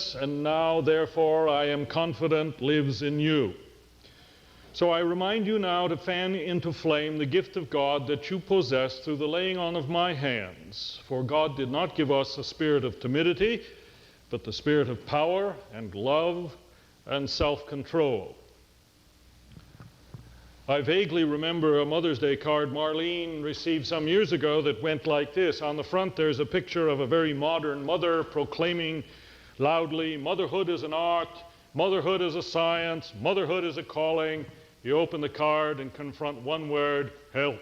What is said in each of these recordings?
this, and now, therefore, I am confident lives in you. So I remind you now to fan into flame the gift of God that you possess through the laying on of my hands. For God did not give us a spirit of timidity, but the spirit of power and love and self-control. I vaguely remember a Mother's Day card Marlene received some years ago that went like this. On the front there's a picture of a very modern mother proclaiming loudly, motherhood is an art, motherhood is a science, motherhood is a calling. You open the card and confront one word, help.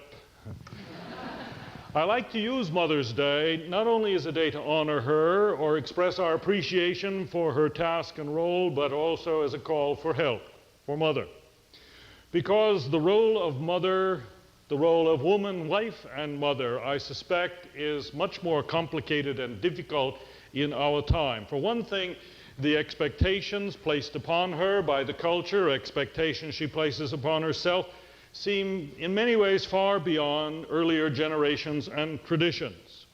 I like to use Mother's Day not only as a day to honor her or express our appreciation for her task and role, but also as a call for help, for Mother. Because the role of mother, the role of woman, wife, and mother, I suspect, is much more complicated and difficult in our time. For one thing, the expectations placed upon her by the culture, expectations she places upon herself, seem in many ways far beyond earlier generations and traditions.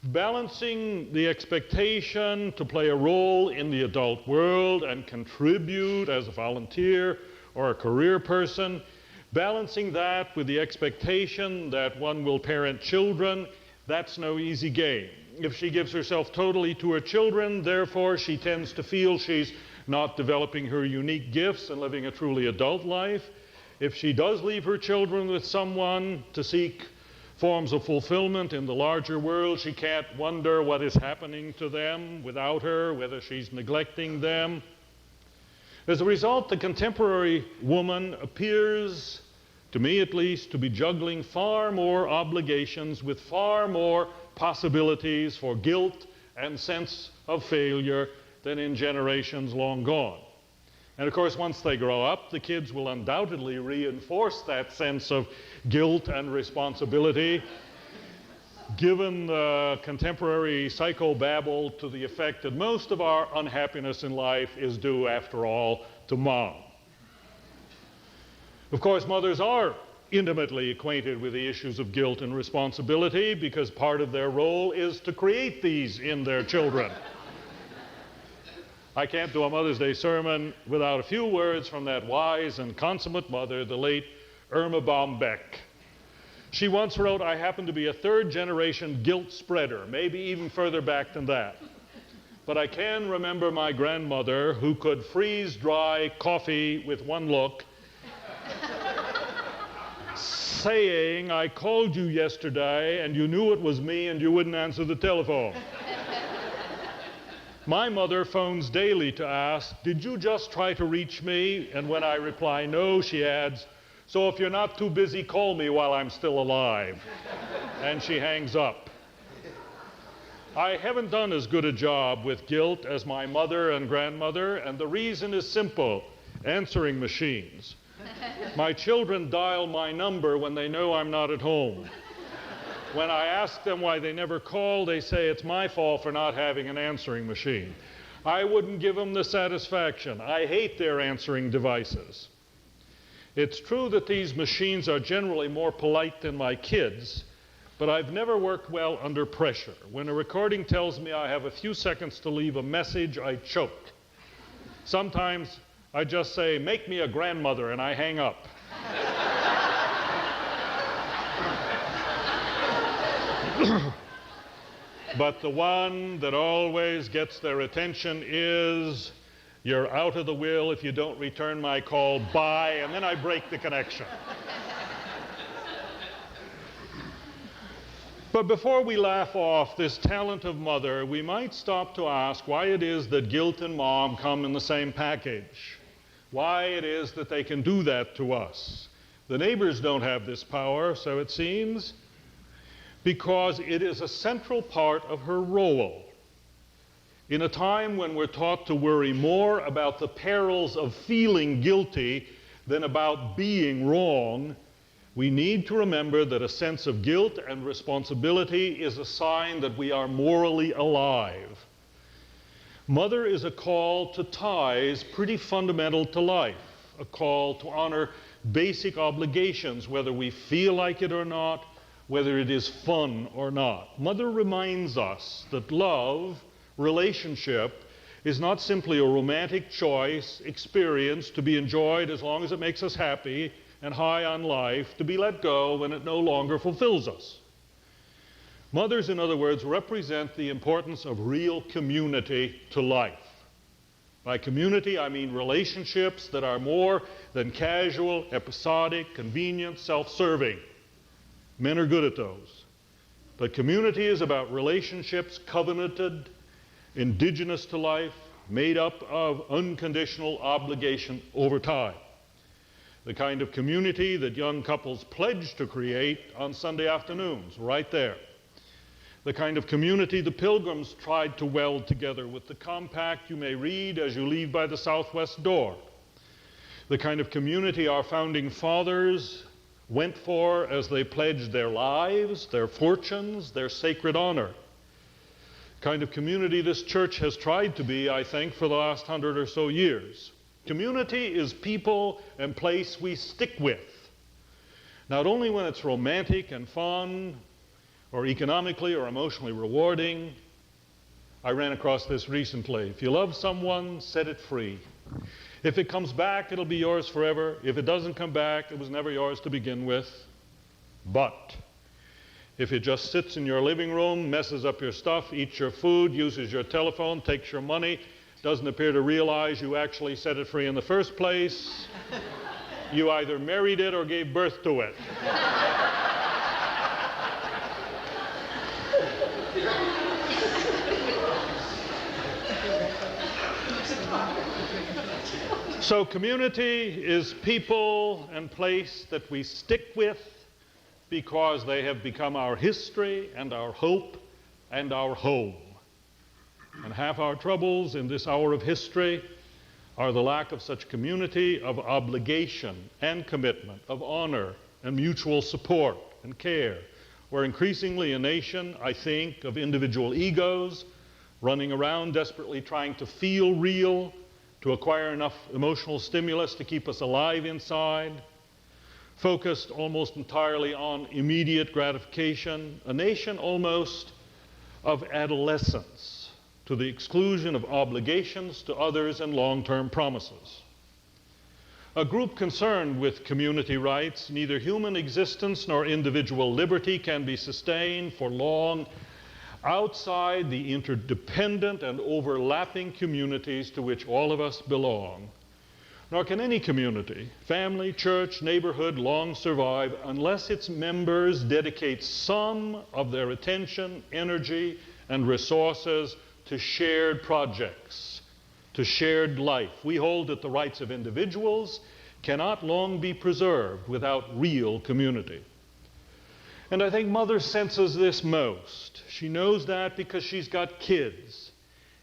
Balancing the expectation to play a role in the adult world and contribute as a volunteer or a career person, balancing that with the expectation that one will parent children, that's no easy game. If she gives herself totally to her children, therefore she tends to feel she's not developing her unique gifts and living a truly adult life. If she does leave her children with someone to seek forms of fulfillment in the larger world, she can't wonder what is happening to them without her, whether she's neglecting them. As a result, the contemporary woman appears, to me at least, to be juggling far more obligations with far more possibilities for guilt and sense of failure than in generations long gone. And of course, once they grow up, the kids will undoubtedly reinforce that sense of guilt and responsibility, given the contemporary psychobabble to the effect that most of our unhappiness in life is due, after all, to mom. Of course, mothers are intimately acquainted with the issues of guilt and responsibility because part of their role is to create these in their children. I can't do a Mother's Day sermon without a few words from that wise and consummate mother, the late Irma Bombeck. She once wrote, I happen to be a third-generation guilt spreader, maybe even further back than that. But I can remember my grandmother who could freeze dry coffee with one look, saying, I called you yesterday and you knew it was me and you wouldn't answer the telephone. My mother phones daily to ask, did you just try to reach me? And when I reply no, she adds, so if you're not too busy, call me while I'm still alive. And she hangs up. I haven't done as good a job with guilt as my mother and grandmother, and the reason is simple: answering machines. My children dial my number when they know I'm not at home. When I ask them why they never call, they say it's my fault for not having an answering machine. I wouldn't give them the satisfaction. I hate their answering devices. It's true that these machines are generally more polite than my kids, but I've never worked well under pressure. When a recording tells me I have a few seconds to leave a message, I choke. Sometimes I just say, make me a grandmother, and I hang up. But the one that always gets their attention is, you're out of the will if you don't return my call, bye, and then I break the connection. But before we laugh off this talent of mother, we might stop to ask why it is that guilt and mom come in the same package. Why it is that they can do that to us. The neighbors don't have this power, so it seems, because it is a central part of her role. In a time when we're taught to worry more about the perils of feeling guilty than about being wrong, we need to remember that a sense of guilt and responsibility is a sign that we are morally alive. Mother is a call to ties pretty fundamental to life, a call to honor basic obligations, whether we feel like it or not, whether it is fun or not. Mother reminds us that love, relationship, is not simply a romantic choice, experience to be enjoyed as long as it makes us happy and high on life, to be let go when it no longer fulfills us. Mothers, in other words, represent the importance of real community to life. By community, I mean relationships that are more than casual, episodic, convenient, self-serving. Men are good at those. But community is about relationships covenanted, indigenous to life, made up of unconditional obligation over time. The kind of community that young couples pledge to create on Sunday afternoons, right there. The kind of community the Pilgrims tried to weld together with the compact you may read as you leave by the southwest door. The kind of community our founding fathers went for as they pledged their lives, their fortunes, their sacred honor. Kind of community this church has tried to be, I think, for the last 100 or so years. Community is people and place we stick with. Not only when it's romantic and fun, or economically or emotionally rewarding. I ran across this recently. If you love someone, set it free. If it comes back, it'll be yours forever. If it doesn't come back, it was never yours to begin with. But if it just sits in your living room, messes up your stuff, eats your food, uses your telephone, takes your money, doesn't appear to realize you actually set it free in the first place, you either married it or gave birth to it. So community is people and place that we stick with because they have become our history and our hope and our home. And half our troubles in this hour of history are the lack of such community of obligation and commitment, of honor and mutual support and care. We're increasingly a nation, I think, of individual egos running around desperately trying to feel real, to acquire enough emotional stimulus to keep us alive inside, focused almost entirely on immediate gratification, a nation almost of adolescence, to the exclusion of obligations to others and long-term promises. A group concerned with community rights, neither human existence nor individual liberty can be sustained for long outside the interdependent and overlapping communities to which all of us belong. Nor can any community, family, church, neighborhood, long survive unless its members dedicate some of their attention, energy, and resources to shared projects, to shared life. We hold that the rights of individuals cannot long be preserved without real community. And I think Mother senses this most. She knows that because she's got kids,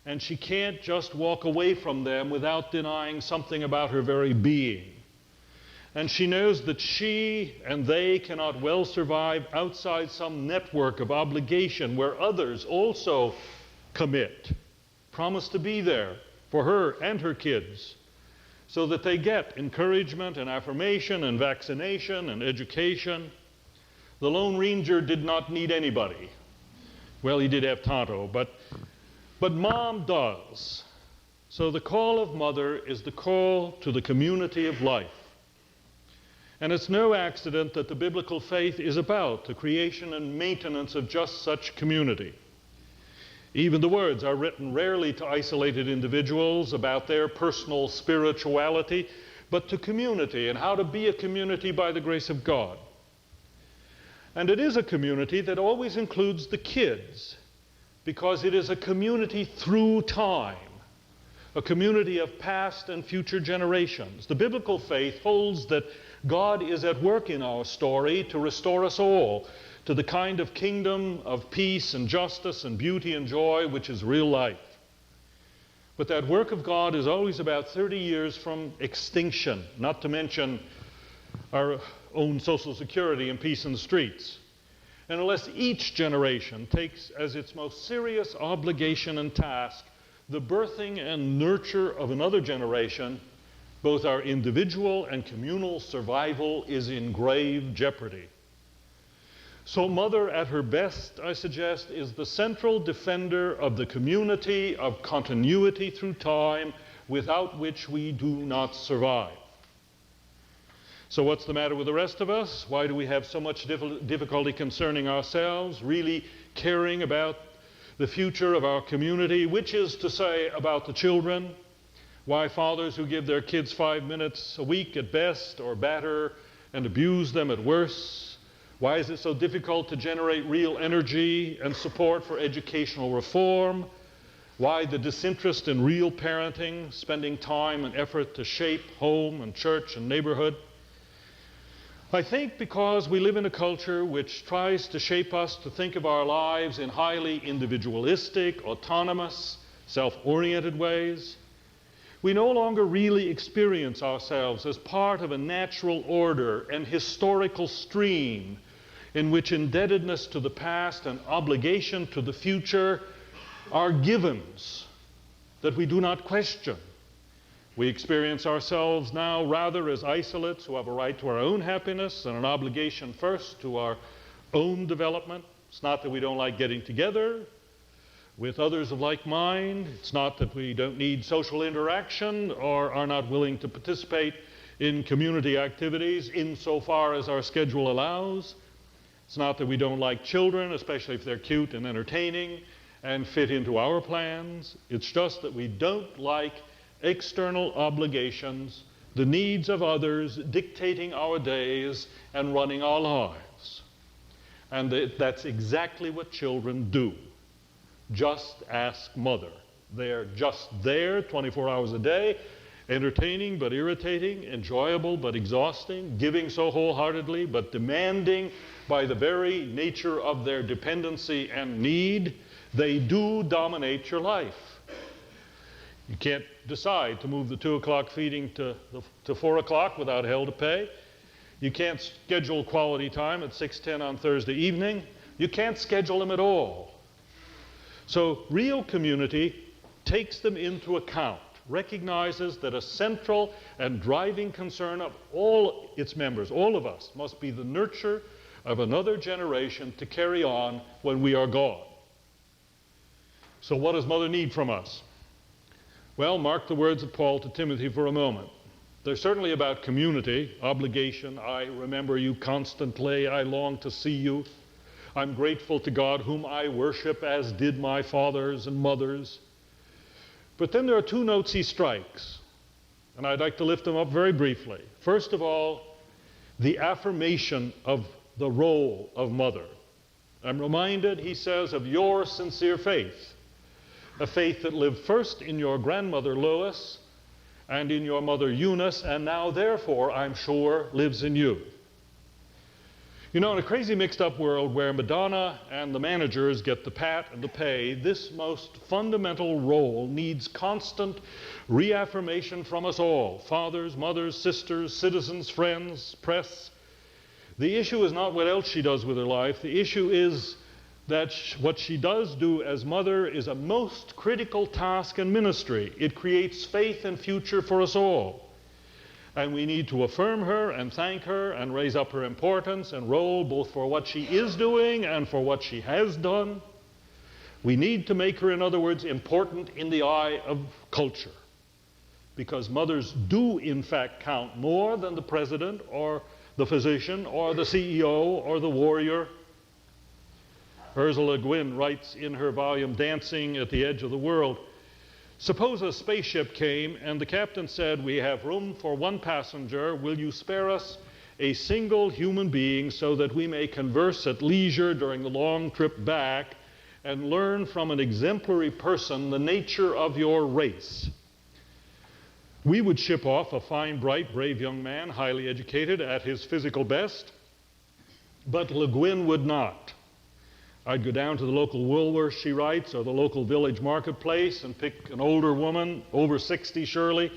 and she can't just walk away from them without denying something about her very being. And she knows that she and they cannot well survive outside some network of obligation where others also commit, promise to be there for her and her kids, so that they get encouragement and affirmation and vaccination and education. The Lone Ranger did not need anybody. Well, he did have Tonto, but Mom does. So the call of Mother is the call to the community of life. And it's no accident that the biblical faith is about the creation and maintenance of just such community. Even the words are written rarely to isolated individuals about their personal spirituality, but to community and how to be a community by the grace of God. And it is a community that always includes the kids, because it is a community through time, a community of past and future generations. The biblical faith holds that God is at work in our story to restore us all to the kind of kingdom of peace and justice and beauty and joy which is real life. But that work of God is always about 30 years from extinction, not to mention our own Social Security and peace in the streets. And unless each generation takes as its most serious obligation and task the birthing and nurture of another generation, both our individual and communal survival is in grave jeopardy. So mother at her best, I suggest, is the central defender of the community, of continuity through time, without which we do not survive. So what's the matter with the rest of us? Why do we have so much difficulty concerning ourselves, really caring about the future of our community, which is to say about the children? Why fathers who give their kids 5 minutes a week at best, or batter and abuse them at worst? Why is it so difficult to generate real energy and support for educational reform? Why the disinterest in real parenting, spending time and effort to shape home and church and neighborhood? I think because we live in a culture which tries to shape us to think of our lives in highly individualistic, autonomous, self-oriented ways. We no longer really experience ourselves as part of a natural order and historical stream in which indebtedness to the past and obligation to the future are givens that we do not question. We experience ourselves now rather as isolates who have a right to our own happiness and an obligation first to our own development. It's not that we don't like getting together with others of like mind. It's not that we don't need social interaction or are not willing to participate in community activities insofar as our schedule allows. It's not that we don't like children, especially if they're cute and entertaining and fit into our plans. It's just that we don't like external obligations, the needs of others dictating our days and running our lives. And that's exactly what children do. Just ask mother. They're just there 24 hours a day, entertaining but irritating, enjoyable but exhausting, giving so wholeheartedly but demanding by the very nature of their dependency and need. They do dominate your life. You can't decide to move the 2 o'clock feeding to 4 o'clock without hell to pay. You can't schedule quality time at 6:10 on Thursday evening. You can't schedule them at all. So real community takes them into account, recognizes that a central and driving concern of all its members, all of us, must be the nurture of another generation to carry on when we are gone. So what does mother need from us? Well, mark the words of Paul to Timothy for a moment. They're certainly about community, obligation. I remember you constantly. I long to see you. I'm grateful to God whom I worship as did my fathers and mothers. But then there are two notes he strikes, and I'd like to lift them up very briefly. First of all, the affirmation of the role of mother. I'm reminded, he says, of your sincere faith, a faith that lived first in your grandmother Lois and in your mother Eunice, and now therefore, I'm sure, lives in you. You know, in a crazy mixed up world where Madonna and the managers get the pat and the pay, this most fundamental role needs constant reaffirmation from us all, fathers, mothers, sisters, citizens, friends, press. The issue is not what else she does with her life. The issue is that what she does do as mother is a most critical task and ministry. It creates faith and future for us all. And we need to affirm her and thank her and raise up her importance and role both for what she is doing and for what she has done. We need to make her, in other words, important in the eye of culture. Because mothers do, in fact, count more than the president or the physician or the CEO or the warrior. Ursula Gwynn writes in her volume, Dancing at the Edge of the World, suppose a spaceship came and the captain said, we have room for one passenger. Will you spare us a single human being so that we may converse at leisure during the long trip back and learn from an exemplary person the nature of your race? We would ship off a fine, bright, brave young man, highly educated at his physical best, but Le Guin would not. I'd go down to the local Woolworths, she writes, or the local village marketplace and pick an older woman, over 60 surely,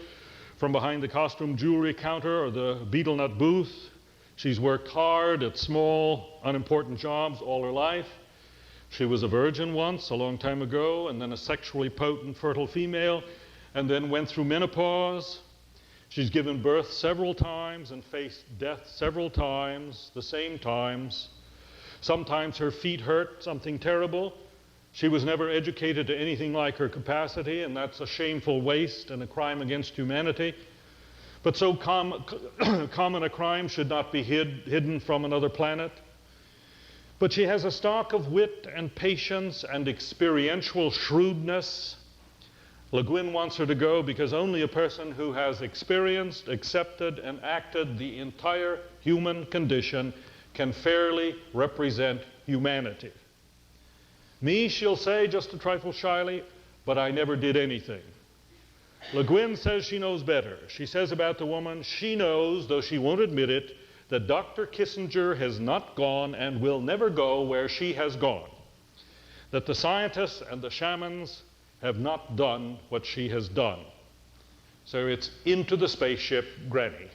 from behind the costume jewelry counter or the beetle nut booth. She's worked hard at small, unimportant jobs all her life. She was a virgin once, a long time ago, and then a sexually potent, fertile female, and then went through menopause. She's given birth several times and faced death several times, the same times. Sometimes her feet hurt, something terrible. She was never educated to anything like her capacity, and that's a shameful waste and a crime against humanity. But so common a crime should not be hidden from another planet. But she has a stock of wit and patience and experiential shrewdness. Le Guin wants her to go because only a person who has experienced, accepted, and acted the entire human condition can fairly represent humanity. Me, she'll say, just a trifle shyly, but I never did anything. Le Guin says she knows better. She says about the woman, she knows, though she won't admit it, that Dr. Kissinger has not gone and will never go where she has gone. That the scientists and the shamans have not done what she has done. So it's into the spaceship, Granny.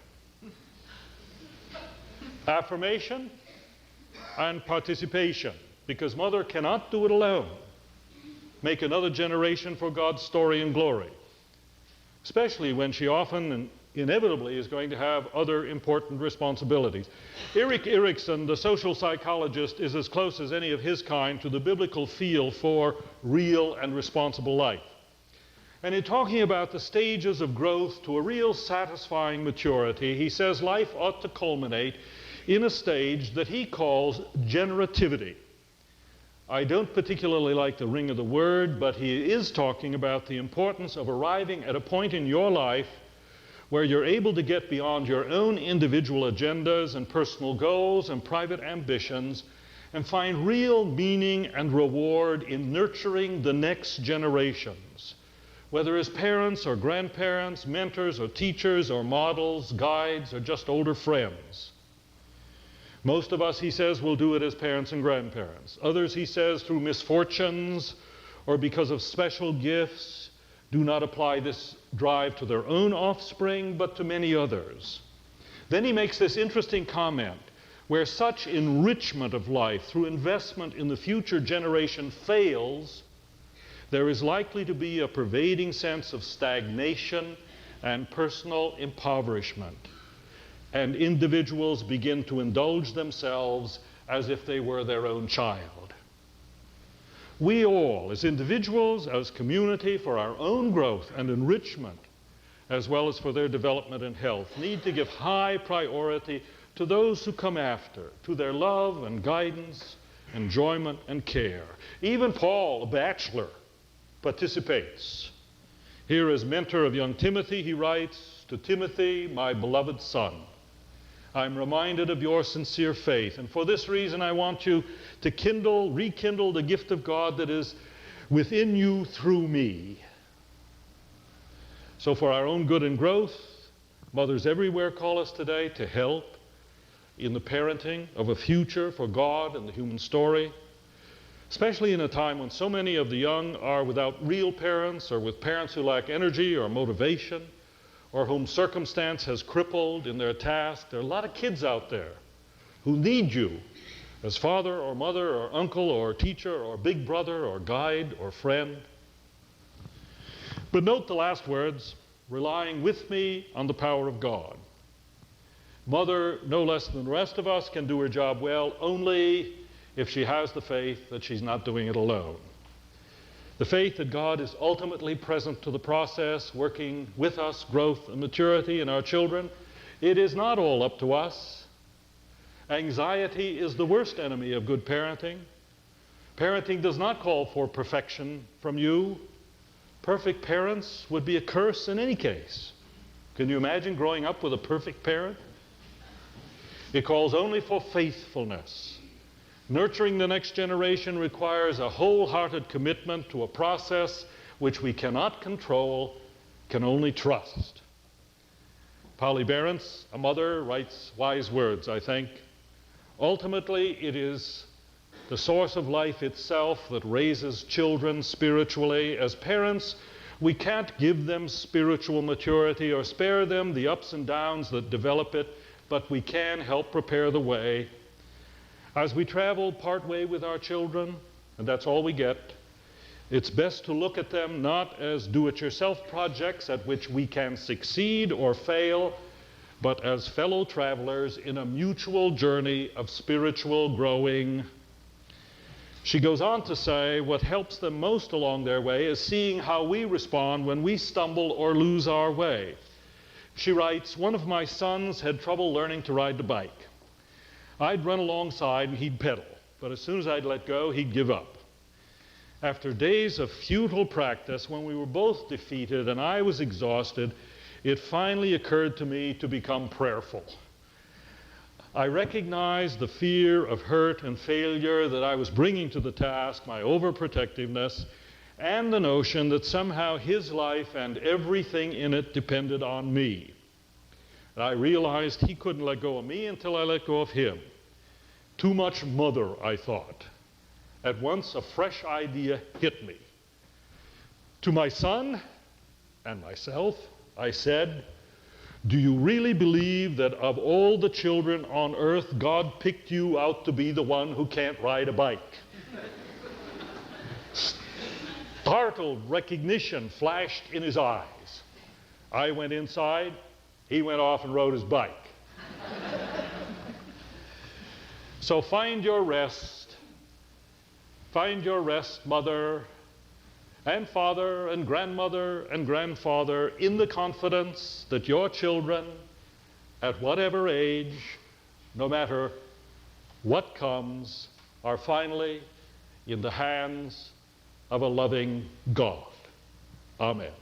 Affirmation and participation, because Mother cannot do it alone. Make another generation for God's story and glory, especially when she often and inevitably is going to have other important responsibilities. Erik Erikson, the social psychologist, is as close as any of his kind to the biblical feel for real and responsible life. And in talking about the stages of growth to a real satisfying maturity, he says life ought to culminate in a stage that he calls generativity. I don't particularly like the ring of the word, but he is talking about the importance of arriving at a point in your life where you're able to get beyond your own individual agendas and personal goals and private ambitions and find real meaning and reward in nurturing the next generations, whether as parents or grandparents, mentors or teachers or models, guides, or just older friends. Most of us, he says, will do it as parents and grandparents. Others, he says, through misfortunes or because of special gifts, do not apply this drive to their own offspring, but to many others. Then he makes this interesting comment, where such enrichment of life through investment in the future generation fails, there is likely to be a pervading sense of stagnation and personal impoverishment. And individuals begin to indulge themselves as if they were their own child. We all, as individuals, as community, for our own growth and enrichment, as well as for their development and health, need to give high priority to those who come after, to their love and guidance, enjoyment and care. Even Paul, a bachelor, participates. Here as mentor of young Timothy, he writes, "To Timothy, my beloved son, I'm reminded of your sincere faith, and for this reason I want you to rekindle the gift of God that is within you through me." So for our own good and growth, mothers everywhere call us today to help in the parenting of a future for God and the human story, especially in a time when so many of the young are without real parents or with parents who lack energy or motivation, or whom circumstance has crippled in their task. There are a lot of kids out there who need you as father or mother or uncle or teacher or big brother or guide or friend. But note the last words, relying with me on the power of God. Mother, no less than the rest of us, can do her job well only if she has the faith that she's not doing it alone. The faith that God is ultimately present to the process, working with us, growth and maturity in our children. It is not all up to us. Anxiety is the worst enemy of good parenting. Parenting does not call for perfection from you. Perfect parents would be a curse in any case. Can you imagine growing up with a perfect parent? It calls only for faithfulness. Nurturing the next generation requires a wholehearted commitment to a process which we cannot control, can only trust. Polly Behrens, a mother, writes wise words, I think. Ultimately, it is the source of life itself that raises children spiritually. As parents, we can't give them spiritual maturity or spare them the ups and downs that develop it, but we can help prepare the way. As we travel partway with our children, and that's all we get, it's best to look at them not as do-it-yourself projects at which we can succeed or fail, but as fellow travelers in a mutual journey of spiritual growing. She goes on to say what helps them most along their way is seeing how we respond when we stumble or lose our way. She writes, one of my sons had trouble learning to ride the bike. I'd run alongside and he'd pedal, but as soon as I'd let go, he'd give up. After days of futile practice, when we were both defeated and I was exhausted, it finally occurred to me to become prayerful. I recognized the fear of hurt and failure that I was bringing to the task, my overprotectiveness, and the notion that somehow his life and everything in it depended on me. And I realized he couldn't let go of me until I let go of him. Too much mother, I thought. At once, a fresh idea hit me. To my son and myself, I said, do you really believe that of all the children on earth, God picked you out to be the one who can't ride a bike? Startled recognition flashed in his eyes. I went inside, he went off and rode his bike. So find your rest. Find your rest, mother and father and grandmother and grandfather, in the confidence that your children, at whatever age, no matter what comes, are finally in the hands of a loving God. Amen.